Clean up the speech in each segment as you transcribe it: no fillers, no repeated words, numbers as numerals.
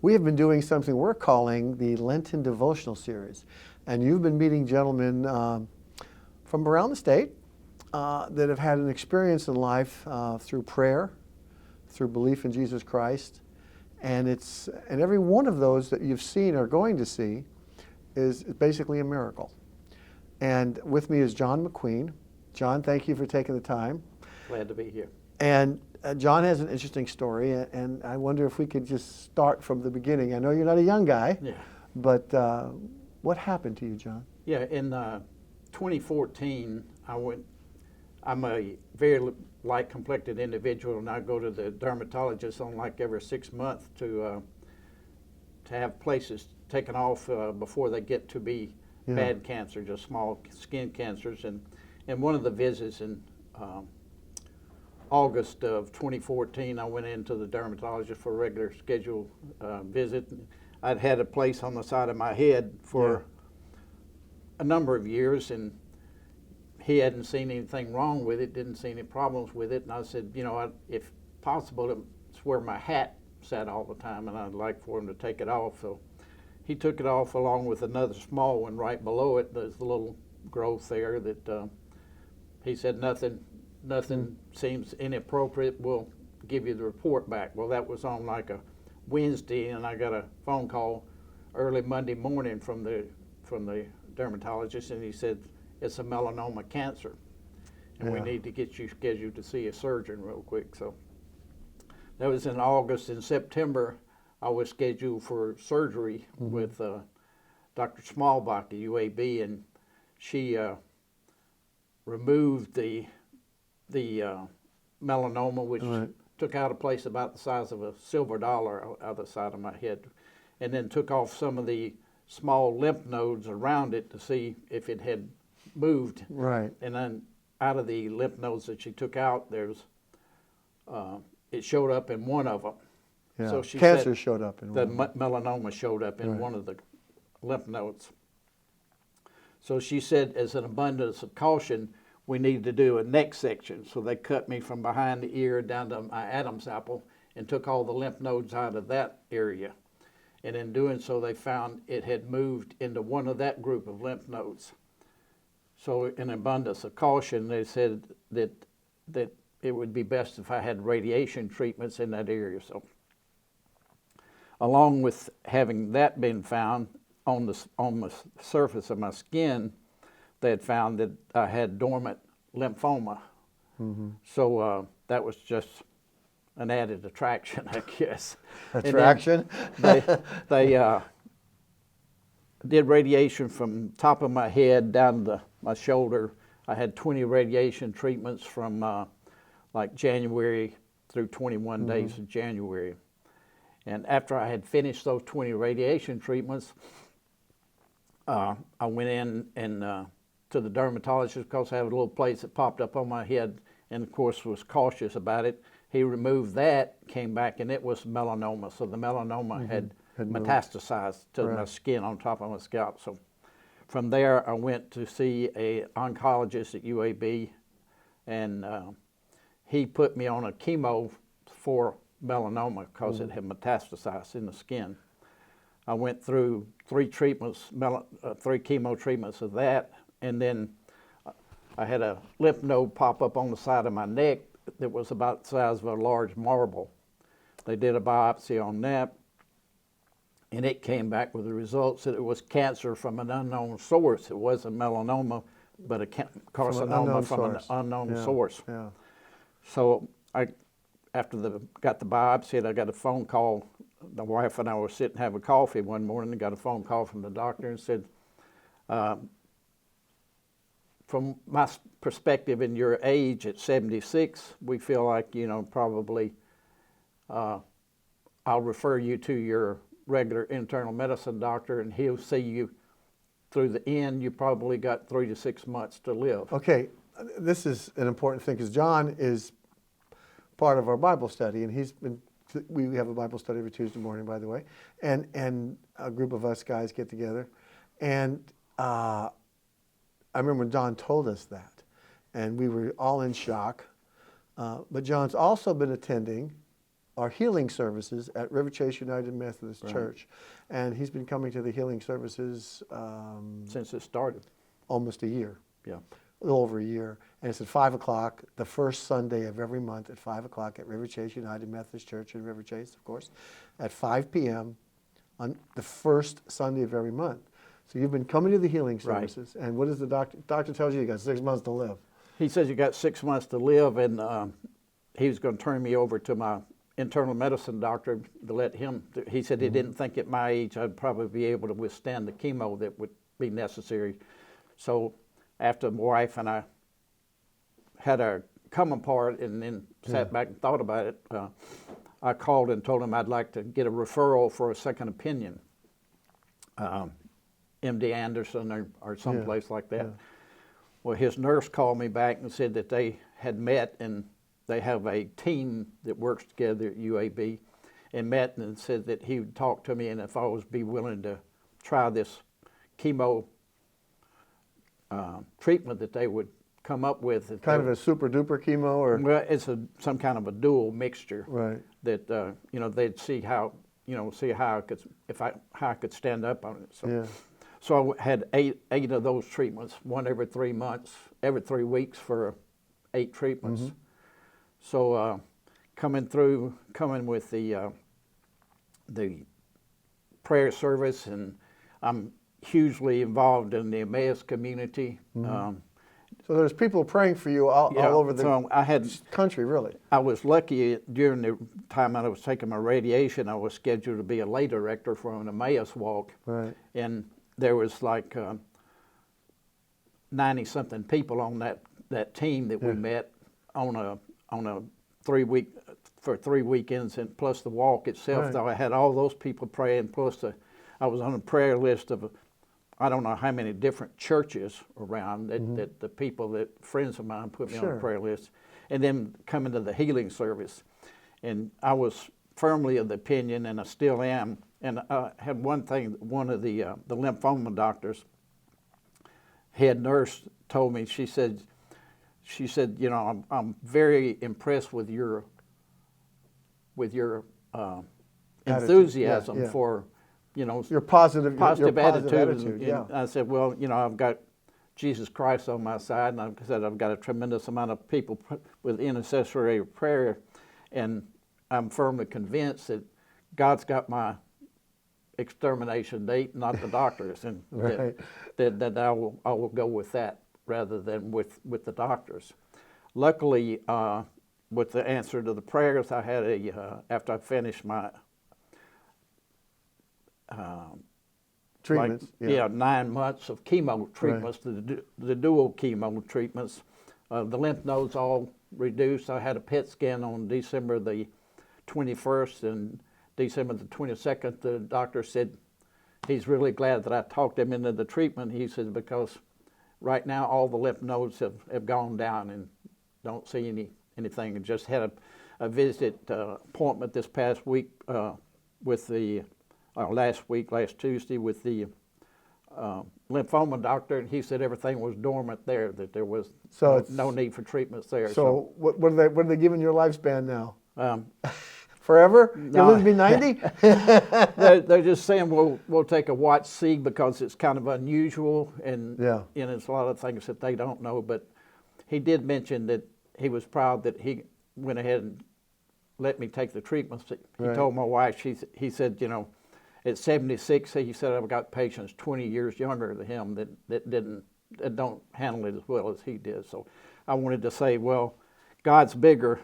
we have been doing something we're calling the Lenten Devotional Series. And you've been meeting gentlemen from around the state that have had an experience in life through prayer, through belief in Jesus Christ. And every one of those that you've seen or going to see is basically a miracle. And with me is John McQueen. John, thank you for taking the time. Glad to be here. And John has an interesting story, and I wonder if we could just start from the beginning. I know you're not a young guy, but what happened to you, John? Yeah, in 2014, I'm a very light-complected individual, and I go to the dermatologist on like every 6 months to have places taken off before they get to be bad cancer, just small skin cancers. And one of the visits in August of 2014, I went into the dermatologist for a regular scheduled visit. I'd had a place on the side of my head for a number of years, and he hadn't seen anything wrong with it, didn't see any problems with it. And I said, you know, if possible, it's where my hat sat all the time, and I'd like for him to take it off. So he took it off along with another small one right below it. There's a little growth there that he said nothing seems inappropriate. We'll give you the report back. Well, that was on like a Wednesday, and I got a phone call early Monday morning from the dermatologist, and he said it's a melanoma cancer, and we need to get you scheduled to see a surgeon real quick. So that was in August. In September, I was scheduled for surgery with Dr. Smallbach at UAB, and she removed the melanoma, which took out a place about the size of a silver dollar out of the side of my head, and then took off some of the small lymph nodes around it to see if it had moved. Right. And then out of the lymph nodes that she took out, it showed up in one of them. Yeah. So she Cancer said showed up in the one. melanoma showed up in one of the lymph nodes. So she said, as an abundance of caution, we needed to do a neck section. So they cut me from behind the ear down to my Adam's apple and took all the lymph nodes out of that area. And in doing so, they found it had moved into one of that group of lymph nodes. So in abundance of caution, they said that it would be best if I had radiation treatments in that area. So along with having that been found on the surface of my skin, they had found that I had dormant lymphoma. So that was just an added attraction, I guess. Attraction? They did radiation from top of my head down to my shoulder. I had 20 radiation treatments from like January through 21 days of January. And after I had finished those 20 radiation treatments, I went in and to the dermatologist because I had a little place that popped up on my head, and of course was cautious about it. He removed that, came back, and it was melanoma. So the melanoma had metastasized to my skin on top of my scalp. So from there, I went to see an oncologist at UAB, and he put me on a chemo for melanoma because it had metastasized in the skin. I went through three chemo treatments of that, and then I had a lymph node pop up on the side of my neck that was about the size of a large marble. They did a biopsy on that, and it came back with the results that it was cancer from an unknown source. It wasn't melanoma, but a carcinoma from an unknown source. Yeah. So after got the biopsy, I got a phone call. The wife and I were sitting having coffee one morning and got a phone call from the doctor and said, from my perspective and your age at 76, we feel like, probably I'll refer you to your regular internal medicine doctor, and he'll see you through the end. You probably got 3 to 6 months to live. Okay, this is an important thing because John is part of our Bible study, and we have a Bible study every Tuesday morning, by the way, and a group of us guys get together, and I remember when John told us that, and we were all in shock. But John's also been attending our healing services at River Chase United Methodist Right. Church. And he's been coming to the healing services Since it started. almost a year, Yeah. a little over a year. And it's at 5 o'clock, the first Sunday of every month at 5 o'clock at River Chase United Methodist Church in River Chase, of course, at 5 p.m. on the first Sunday of every month. So you've been coming to the healing Right. services. And what does the doctor? Doctor tells you got 6 months to live. He says you got 6 months to live, and he was going to turn me over to my internal medicine doctor to let him. He said he didn't think at my age I'd probably be able to withstand the chemo that would be necessary. So after my wife and I had our come apart and then sat back and thought about it, I called and told him I'd like to get a referral for a second opinion, MD Anderson or someplace like that. Yeah. Well, his nurse called me back and said that they had met, and they have a team that works together at UAB, and met and said that he would talk to me, and if I was be willing to try this chemo treatment that they would come up with. Kind of a super duper chemo, or Well, it's some kind of a dual mixture. right? That they'd see how I could stand up on it. So. Yeah. So I had eight of those treatments, one every 3 months, every 3 weeks for 8 treatments. So coming with the prayer service, and I'm hugely involved in the Emmaus community. So there's people praying for you all over the so I had country, really. I was lucky during the time I was taking my radiation. I was scheduled to be a lay director for an Emmaus walk, Right. and there was like 90-something people on that team that we met on a 3 week for 3 weekends, and plus the walk itself. Right. So I had all those people praying. Plus I was on a prayer list of I don't know how many different churches around that the people that friends of mine put me on a prayer list, and then coming to the healing service, and I was firmly of the opinion, and I still am. And I had one thing, one of the lymphoma doctors, head nurse, told me. She said, I'm very impressed with your enthusiasm for, your positive attitude. Yeah. And I said, well, I've got Jesus Christ on my side, and I said I've got a tremendous amount of people with intercessory prayer, and I'm firmly convinced that God's got my extermination date, not the doctors, and Right. that I will go with that rather than with the doctors. Luckily, with the answer to the prayers, I had after I finished my Treatments. 9 months of chemo treatments, the dual chemo treatments. The lymph nodes all reduced. I had a PET scan on December the 21st, and December the 22nd, the doctor said he's really glad that I talked him into the treatment. He said, because right now all the lymph nodes have gone down and don't see anything. And just had a visit appointment this past week with the last Tuesday with the lymphoma doctor, and he said everything was dormant there, that there was no need for treatments there. So what are they giving your lifespan now? Forever? No. You'll live to be 90? They're just saying we'll take a watch C because it's kind of unusual, and it's a lot of things that they don't know. But he did mention that he was proud that he went ahead and let me take the treatments. He told my wife, he said, at 76, he said, I've got patients 20 years younger than him that don't handle it as well as he did. So I wanted to say, well, God's bigger.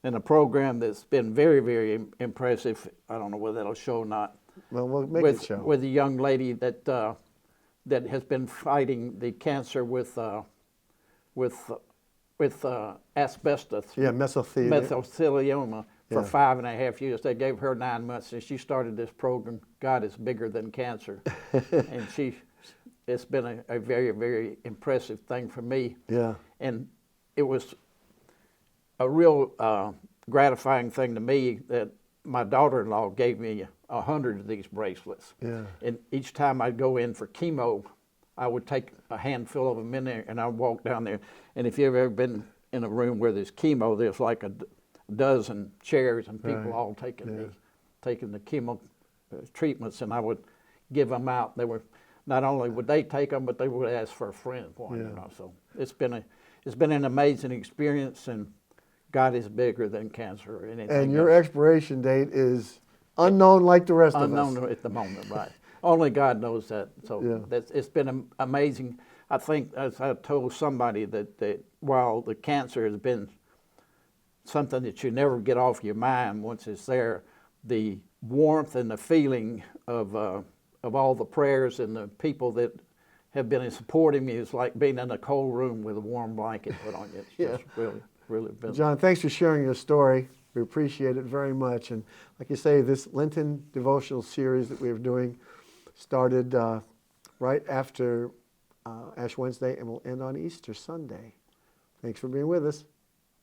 And a program that's been very, very impressive. I don't know whether that'll show or not. Well, we'll make it show. With a young lady that has been fighting the cancer with asbestos. Yeah, mesothelioma for 5.5 years. They gave her 9 months, and she started this program. God is bigger than cancer, and it's been a very, very impressive thing for me. Yeah, and it was a real gratifying thing to me that my daughter-in-law gave me 100 of these bracelets. Yeah. And each time I'd go in for chemo, I would take a handful of them in there, and I'd walk down there. And if you've ever been in a room where there's chemo, there's like dozen chairs and people Right. all taking Yeah. the chemo treatments, and I would give them out. They were not only would they take them, but they would ask for a friend one. Yeah. You know, so it's been an amazing experience, and God is bigger than cancer or anything. And your else. expiration date is unknown like the rest of Unknown us. at the moment, right? Only God knows that. So Yeah. it's been amazing. I think, as I told somebody, that while the cancer has been something that you never get off your mind once it's there, the warmth and the feeling of all the prayers and the people that have been supporting me is like being in a cold room with a warm blanket put on you. It's Yeah. just really been. John, thanks for sharing your story. We appreciate it very much. And like you say, this Lenten devotional series that we're doing started right after Ash Wednesday and will end on Easter Sunday. Thanks for being with us.